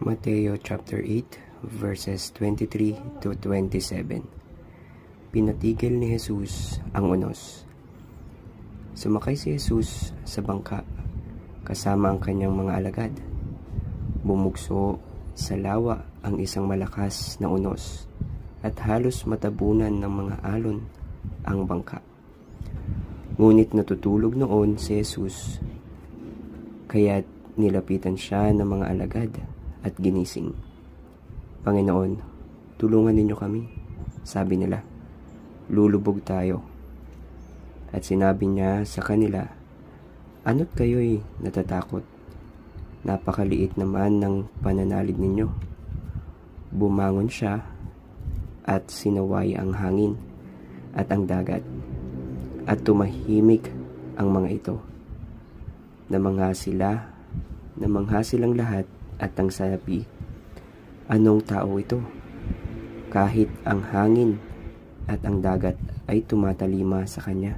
Mateo chapter 8 verses 23 to 27. Pinatigil ni Jesus ang unos. Sumakay si Jesus sa bangka kasama ang kanyang mga alagad. Bumugso sa lawa ang isang malakas na unos at halos matabunan ng mga alon ang bangka. Ngunit natutulog noon si Jesus, kaya't nilapitan siya ng mga alagad at ginising. "Panginoon, tulungan ninyo kami," sabi nila. "Lulubog tayo." At sinabi niya sa kanila, "Ano't kayo'y natatakot? Napakaliit naman ng pananalig ninyo." Bumangon siya at sinaway ang hangin at ang dagat, at tumahimik ang mga ito. Namangha silang lahat at ang sabi, "Anong tao ito? Kahit ang hangin at ang dagat ay tumatalima sa kanya."